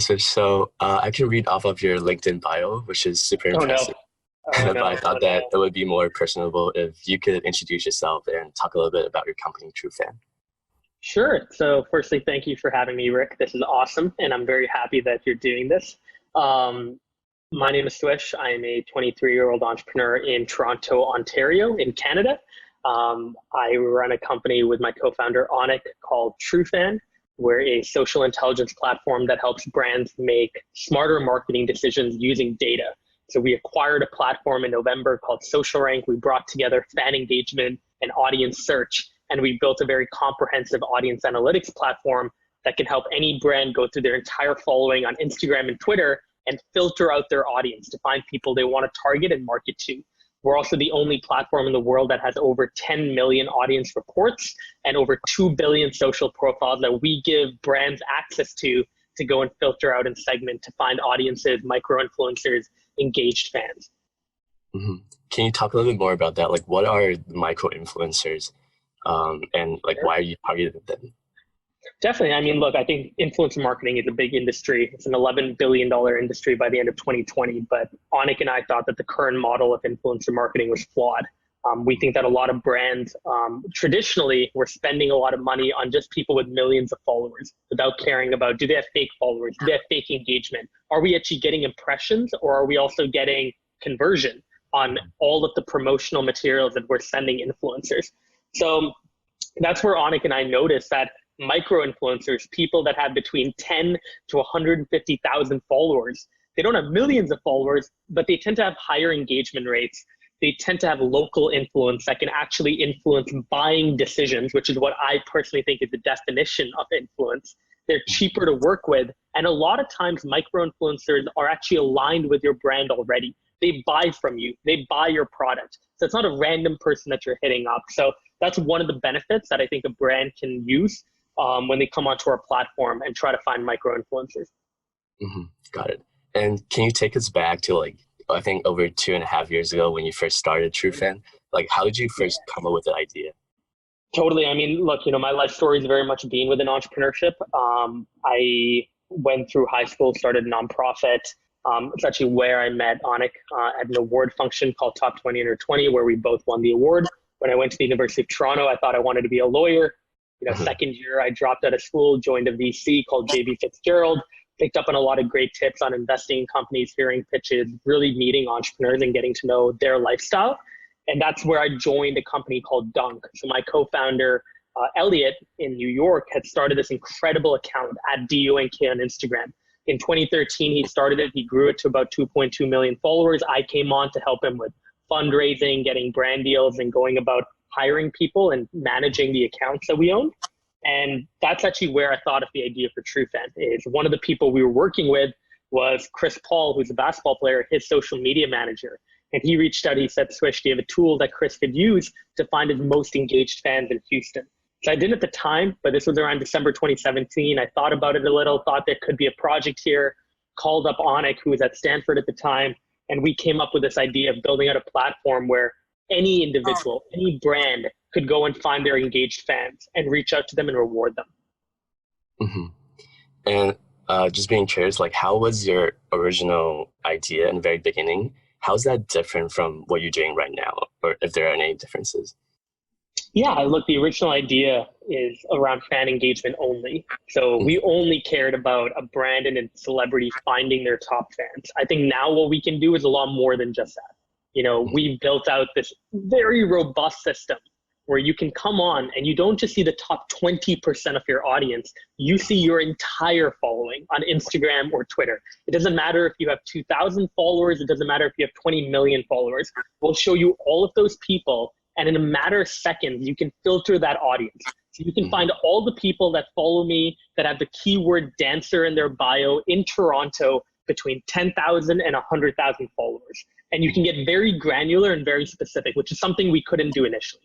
Hey, I can read off of your LinkedIn bio, which is super Oh no. impressive. Oh But I no. thought that it would be more personable if you could introduce yourself and talk a little bit about your company, Trufan. Sure. So firstly, thank you for having me, Rick. This is awesome, and I'm very happy that you're doing this. Um, my name is Swish. I am a 23-year-old entrepreneur in Toronto, Ontario, in Canada. I run a company with my co-founder, Onik, called Trufan. We're a social intelligence platform that helps brands make smarter marketing decisions using data. So we acquired a platform in November called SocialRank. We brought together fan engagement and audience search, and we built a very comprehensive audience analytics platform that can help any brand go through their entire following on Instagram and Twitter and filter out their audience to find people they want to target and market to. We're also the only platform in the world that has over 10 million audience reports and over 2 billion social profiles that we give brands access to go and filter out and segment to find audiences, micro-influencers, engaged fans. hmm Can you talk a little bit more about that? Like, what are the micro influencers, and like, Sure. why are you targeting them? Definitely. I mean, look, I think influencer marketing is a big industry. It's an $11 billion industry by the end of 2020. But Onik and I thought that the current model of influencer marketing was flawed. We think that a lot of brands traditionally were spending a lot of money on just people with millions of followers without caring about, do they have fake followers? Do they have fake engagement? Are we actually getting impressions, or are we also getting conversion on all of the promotional materials that we're sending influencers? So that's where Onik and I noticed that micro influencers, people that have between 10 to 150,000 followers, they don't have millions of followers, but they tend to have higher engagement rates. They tend to have local influence that can actually influence buying decisions, which is what I personally think is the definition of influence. They're cheaper to work with. And a lot of times micro influencers are actually aligned with your brand already. They buy from you, they buy your product. So it's not a random person that you're hitting up. So that's one of the benefits that I think a brand can use when they come onto our platform and try to find micro influencers. Got it. And can you take us back to like, I think over 2.5 years ago when you first started Trufan? Like, how did you first come up with the idea? Totally. I mean, look, my life story is very much being within entrepreneurship. I went through high school, started a nonprofit. It's actually where I met Onik at an award function called Top 20 Under 20, where we both won the award. When I went to the University of Toronto, I thought I wanted to be a lawyer. hmm Second year, I dropped out of school, joined a VC called JB Fitzgerald, picked up on a lot of great tips on investing in companies, hearing pitches, really meeting entrepreneurs and getting to know their lifestyle. And that's where I joined a company called Dunk. So my co-founder, Elliot in New York, had started this incredible account at DUNK on Instagram. In 2013, he started it. He grew it to about 2.2 million followers. I came on to help him with fundraising, getting brand deals, and going about hiring people and managing the accounts that we own. And that's actually where I thought of the idea for Trufan. Is one of the people we were working with was Chris Paul, who's a basketball player, his social media manager. And he reached out, he said, Swish, do you have a tool that Chris could use to find his most engaged fans in Houston? So I didn't at the time, but this was around December 2017. I thought about it a little, thought there could be a project here, called up Onik, who was at Stanford at the time, and we came up with this idea of building out a platform where any individual, any brand could go and find their engaged fans and reach out to them and reward them. hmm And just being curious, like, how was your original idea in the very beginning? How's that different from what you're doing right now, or if there are any differences? Yeah, look, the original idea is around fan engagement only. So we only cared about a brand and a celebrity finding their top fans. I think now what we can do is a lot more than just that. We've built out this very robust system where you can come on and you don't just see the top 20% of your audience, you see your entire following on Instagram or Twitter. It doesn't matter if you have 2,000 followers, it doesn't matter if you have 20 million followers. We'll show you all of those people, and in a matter of seconds, you can filter that audience. So you can find all the people that follow me that have the keyword dancer in their bio in Toronto between 10,000 and 100,000 followers. And you can get very granular and very specific, which is something we couldn't do initially.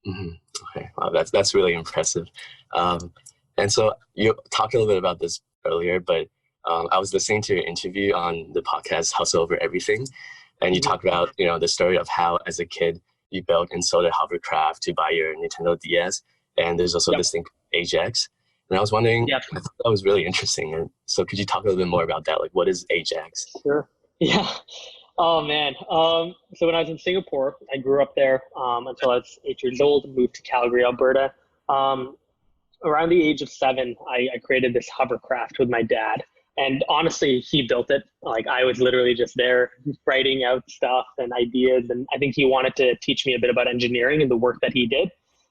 hmm Okay, wow, that's really impressive. And so you talked a little bit about this earlier, but I was listening to your interview on the podcast Hustle Over Everything, and you talked about the story of how as a kid you built and sold a hovercraft to buy your Nintendo DS, and there's also Yep. this thing AgeX. And I was wondering, Yeah, I thought that was really interesting. And so could you talk a little bit more about that? Like, what is AgeX? sure. Yeah. Oh man. So when I was in Singapore, I grew up there until I was 8 years old, moved to Calgary, Alberta. Um, Around the age of 7, I created this hovercraft with my dad. And honestly, he built it. Like I was literally just there writing out stuff and ideas. And I think he wanted to teach me a bit about engineering and the work that he did.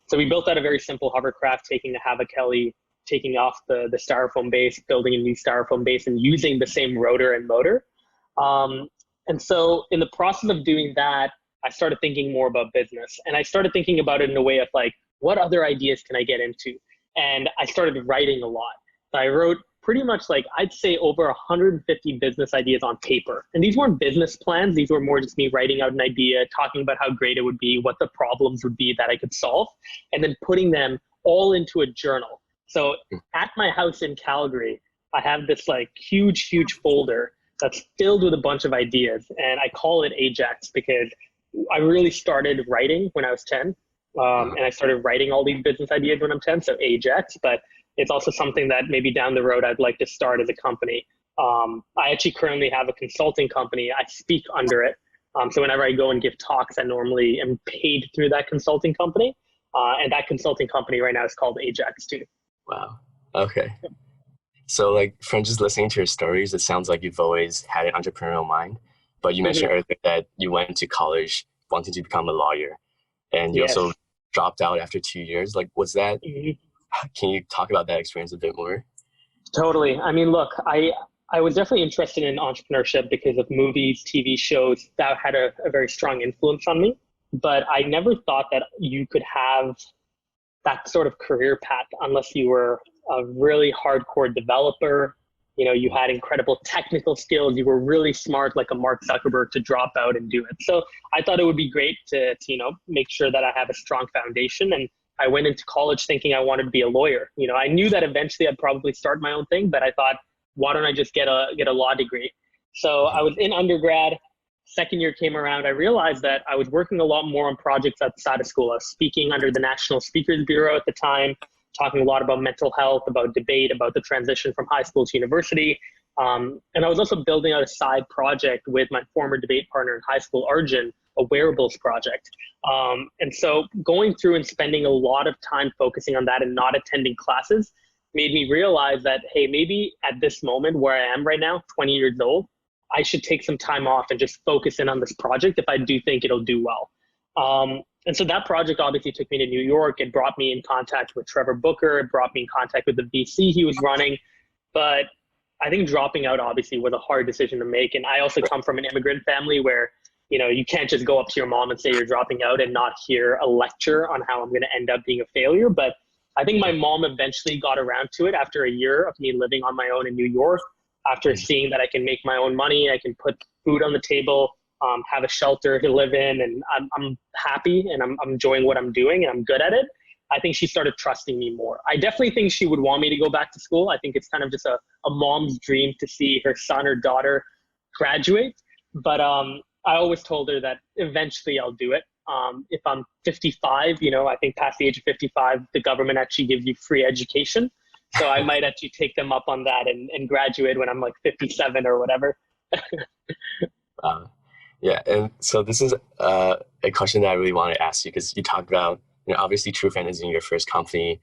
So we built out a very simple hovercraft, taking a Havakeli, taking off the styrofoam base, building a new styrofoam base, and using the same rotor and motor. Um, and so in the process of doing that, I started thinking more about business. And I started thinking about it in a way of like, what other ideas can I get into? And I started writing a lot. So I wrote pretty much like, I'd say over 150 business ideas on paper. And these weren't business plans. These were more just me writing out an idea, talking about how great it would be, what the problems would be that I could solve, and then putting them all into a journal. So at my house in Calgary, I have this like huge folder that's filled with a bunch of ideas. And I call it AgeX because I really started writing when I was 10. And I started writing all these business ideas when I'm 10, so AgeX, but it's also something that maybe down the road I'd like to start as a company. I actually currently have a consulting company. I speak under it. So whenever I go and give talks, I normally am paid through that consulting company. And that consulting company right now is called AgeX too. Wow. Okay. So like from just listening to your stories, it sounds like you've always had an entrepreneurial mind, but you mentioned earlier that you went to college wanting to become a lawyer, and you also dropped out after 2 years. Like, was that, can you talk about that experience a bit more? Totally. I mean, look, I was definitely interested in entrepreneurship because of movies, TV shows that had a very strong influence on me. But I never thought that you could have that sort of career path unless you were a really hardcore developer. You know, you had incredible technical skills. You were really smart, like a Mark Zuckerberg, to drop out and do it. So I thought it would be great to you know, make sure that I have a strong foundation. And I went into college thinking I wanted to be a lawyer. You know, I knew that eventually I'd probably start my own thing, but I thought, why don't I just get a law degree? So I was in undergrad. Second year came around. I realized that I was working a lot more on projects outside of school. I was speaking under the National Speakers Bureau at the time, talking a lot about mental health, about debate, about the transition from high school to university. And I was also building out a side project with my former debate partner in high school, Arjun, a wearables project. And so going through and spending a lot of time focusing on that and not attending classes made me realize that, hey, maybe at this moment where I am right now, 20 years old, I should take some time off and just focus in on this project if I do think it'll do well. And so that project obviously took me to New York. It brought me in contact with Trevor Booker. It brought me in contact with the VC he was running. But I think dropping out obviously was a hard decision to make. And I also come from an immigrant family where, you know, you can't just go up to your mom and say you're dropping out and not hear a lecture on how I'm going to end up being a failure. But I think my mom eventually got around to it after a year of me living on my own in New York, after seeing that I can make my own money, I can put food on the table, have a shelter to live in, and I'm happy and I'm enjoying what I'm doing and I'm good at it. I think she started trusting me more. I definitely think she would want me to go back to school. I think it's kind of just a mom's dream to see her son or daughter graduate. But I always told her that eventually I'll do it. If I'm 55, you know, I think past the age of 55, the government actually gives you free education. So I might actually take them up on that and graduate when I'm like 57 or whatever. Yeah, and so this is a question that I really want to ask you, because you talked about, you know, obviously Trufan is in your first company.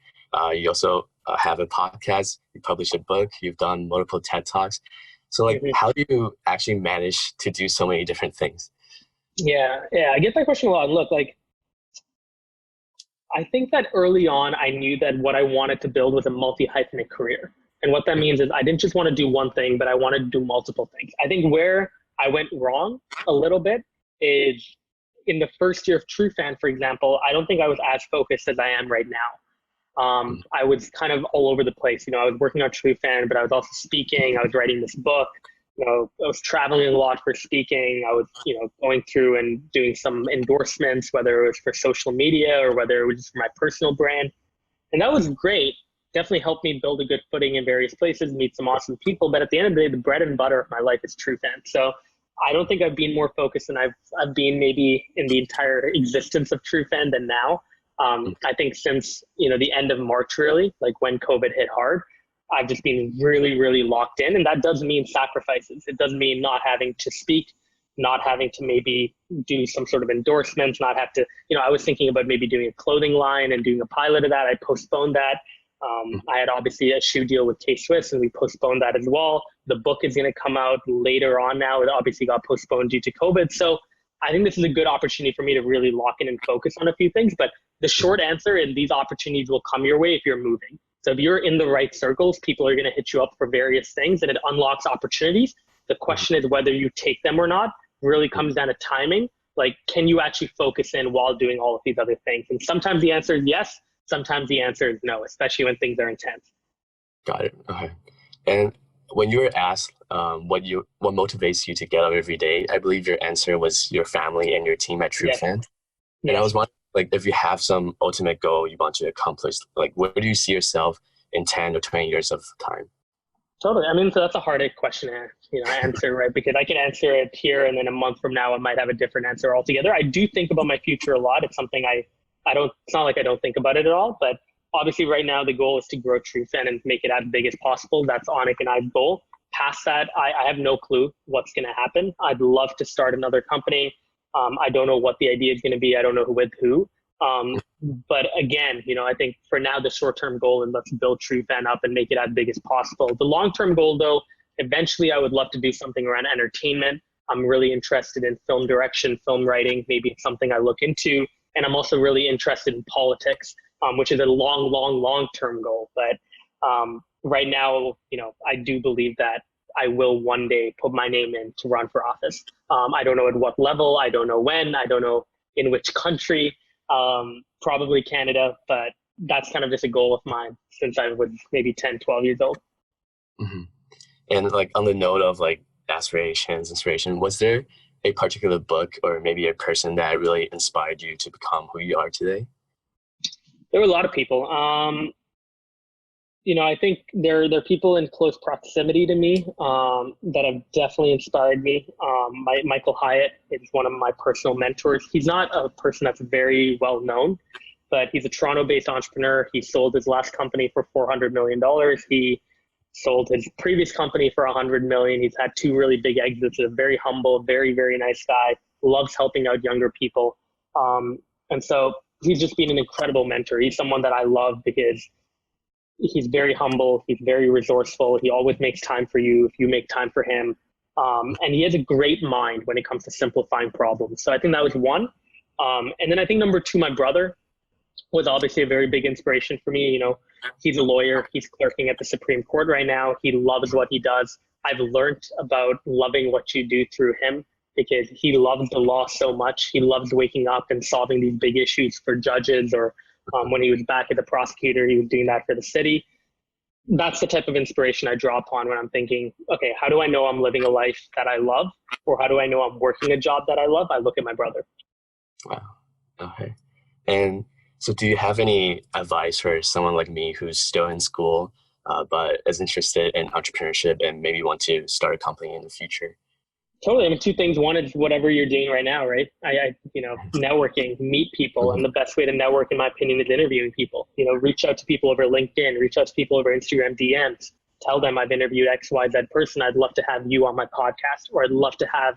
You also have a podcast, you published a book, you've done multiple TED Talks. So like, how do you actually manage to do so many different things? Yeah, I get that question a lot. Look, like, I think that early on, I knew that what I wanted to build was a multi-hyphenate career. And what that means is I didn't just want to do one thing, but I wanted to do multiple things. I think where I went wrong a little bit is in the first year of Trufan, for example, I don't think I was as focused as I am right now. I was kind of all over the place. You know, I was working on Trufan, but I was also speaking. I was writing this book. You know, I was traveling a lot for speaking. I was, you know, going through and doing some endorsements, whether it was for social media or whether it was just for my personal brand. And that was great. Definitely helped me build a good footing in various places, meet some awesome people. But at the end of the day, the bread and butter of my life is Trufan. So I don't think I've been more focused than I've been maybe in the entire existence of Trufan than now. I think since, the end of March, really, like when COVID hit hard, I've just been really, really locked in. And that does mean sacrifices. It does mean not having to speak, not having to maybe do some sort of endorsements, not have to, I was thinking about maybe doing a clothing line and doing a pilot of that. I postponed that. I had obviously a shoe deal with K-Swiss and we postponed that as well. The book is going to come out later on now. It obviously got postponed due to COVID. So I think this is a good opportunity for me to really lock in and focus on a few things. But the short answer is these opportunities will come your way if you're moving. So if you're in the right circles, people are going to hit you up for various things and it unlocks opportunities. The question is whether you take them or not. Really comes down to timing. Like, can you actually focus in while doing all of these other things? And sometimes the answer is yes. Sometimes the answer is no, especially when things are intense. Got it. Okay. And when you were asked what motivates you to get up every day, I believe your answer was your family and your team at Trufan. Yes. And yes. I was wondering, if you have some ultimate goal you want to accomplish, where do you see yourself in 10 or 20 years of time? Totally. So that's a hard question to answer, right? Because I can answer it here and then a month from now I might have a different answer altogether. I do think about my future a lot. It's something it's not like I don't think about it at all, but obviously right now the goal is to grow Trufan and make it as big as possible. That's Anik and I's goal. Past that, I have no clue what's going to happen. I'd love to start another company. I don't know what the idea is going to be. I don't know with who. But again, I think for now, the short-term goal is let's build Trufan up and make it as big as possible. The long-term goal though, eventually I would love to do something around entertainment. I'm really interested in film direction, film writing. Maybe it's something I look into. And I'm also really interested in politics, which is a long-term goal. But right now, I do believe that I will one day put my name in to run for office. I don't know at what level. I don't know when. I don't know in which country. Probably Canada, but that's kind of just a goal of mine since I was maybe 10, 12 years old. Mm-hmm. And on the note of aspirations, inspiration, was there a particular book or maybe a person that really inspired you to become who you are today? There were a lot of people. I think there are people in close proximity to me that have definitely inspired me. Michael Hyatt is one of my personal mentors. He's not a person that's very well known, but he's a Toronto-based entrepreneur. He sold his last company for $400 million. He sold his previous company for $100 million. He's had 2 really big exits. He's a very humble, very, very nice guy, loves helping out younger people. And so he's just been an incredible mentor. He's someone that I love because he's very humble. He's very resourceful. He always makes time for you if you make time for him. And he has a great mind when it comes to simplifying problems. So I think that was one. And then I think number 2, my brother was obviously a very big inspiration for me. He's a lawyer. He's clerking at the Supreme Court right now. He loves what he does. I've learned about loving what you do through him because he loves the law so much. He loves waking up and solving these big issues for judges or when he was back at the prosecutor, he was doing that for the city. That's the type of inspiration I draw upon when I'm thinking, okay, how do I know I'm living a life that I love? Or how do I know I'm working a job that I love? I look at my brother. Wow. Okay. And so do you have any advice for someone like me who's still in school, but is interested in entrepreneurship and maybe want to start a company in the future? Totally. 2 things. One is whatever you're doing right now, right? Networking, meet people. Mm-hmm. And the best way to network, in my opinion, is interviewing people. Reach out to people over LinkedIn, reach out to people over Instagram DMs. Tell them I've interviewed XYZ person. I'd love to have you on my podcast, or I'd love to have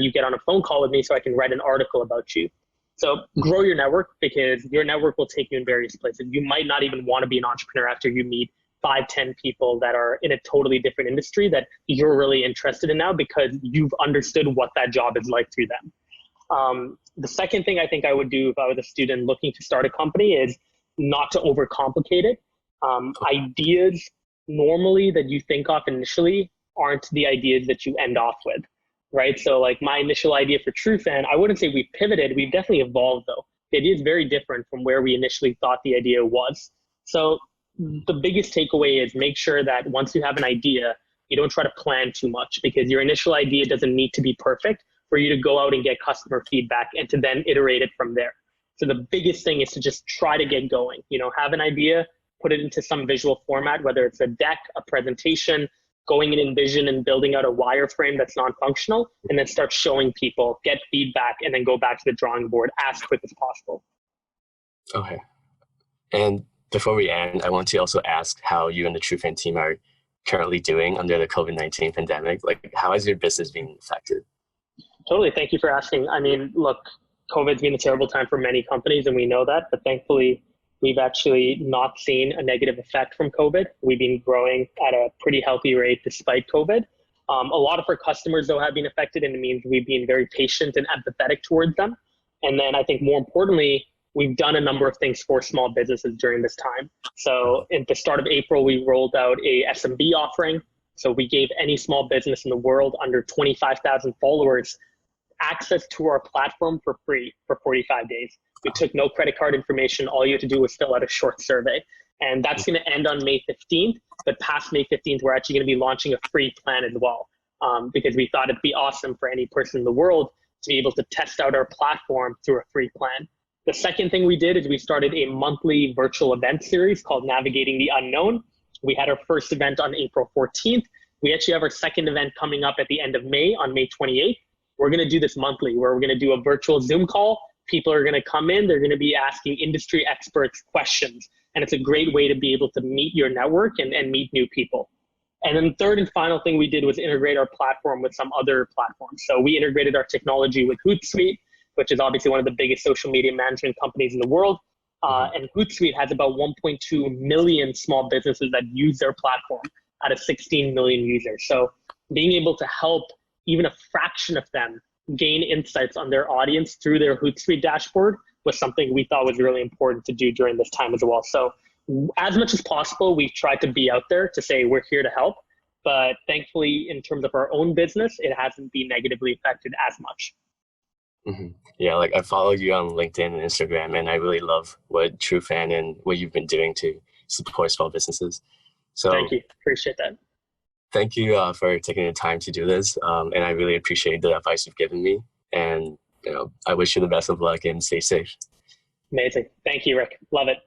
you get on a phone call with me so I can write an article about you. So grow your network because your network will take you in various places. You might not even want to be an entrepreneur after you meet 5, 10 people that are in a totally different industry that you're really interested in now because you've understood what that job is like through them. The second thing I think I would do if I was a student looking to start a company is not to overcomplicate it. Ideas normally that you think of initially aren't the ideas that you end off with, right? So my initial idea for Trufan, I wouldn't say we pivoted. We've definitely evolved though. The idea is very different from where we initially thought the idea was. So the biggest takeaway is make sure that once you have an idea, you don't try to plan too much because your initial idea doesn't need to be perfect for you to go out and get customer feedback and to then iterate it from there. So the biggest thing is to just try to get going, have an idea, put it into some visual format, whether it's a deck, a presentation, going in InVision and building out a wireframe that's non-functional, and then start showing people, get feedback, and then go back to the drawing board as quick as possible. Okay. And before we end, I want to also ask how you and the Trufan team are currently doing under the COVID-19 pandemic. Like, how has your business been affected? Totally. Thank you for asking. I mean, look, COVID's been a terrible time for many companies, and we know that, but thankfully, we've actually not seen a negative effect from COVID. We've been growing at a pretty healthy rate despite COVID. A lot of our customers, though, have been affected, and it means we've been very patient and empathetic towards them. And then I think more importantly, we've done a number of things for small businesses during this time. So at the start of April, we rolled out a SMB offering. So we gave any small business in the world under 25,000 followers access to our platform for free for 45 days. We took no credit card information. All you had to do was fill out a short survey. And that's going to end on May 15th. But past May 15th, we're actually going to be launching a free plan as well, because we thought it'd be awesome for any person in the world to be able to test out our platform through a free plan. The second thing we did is we started a monthly virtual event series called Navigating the Unknown. We had our first event on April 14th. We actually have our second event coming up at the end of May on May 28th. We're going to do this monthly, where we're going to do a virtual Zoom call. People are going to come in. They're going to be asking industry experts questions. And it's a great way to be able to meet your network and meet new people. And then the third and final thing we did was integrate our platform with some other platforms. So we integrated our technology with Hootsuite, which is obviously one of the biggest social media management companies in the world. And Hootsuite has about 1.2 million small businesses that use their platform out of 16 million users. So being able to help even a fraction of them gain insights on their audience through their Hootsuite dashboard was something we thought was really important to do during this time as well. So as much as possible, we've tried to be out there to say we're here to help. But thankfully, in terms of our own business, it hasn't been negatively affected as much. Mm-hmm. Yeah, like I follow you on LinkedIn and Instagram, and I really love what Trufan and what you've been doing to support small businesses. So thank you. Appreciate that. Thank you for taking the time to do this. And I really appreciate the advice you've given me. And I wish you the best of luck and stay safe. Amazing. Thank you, Rick. Love it.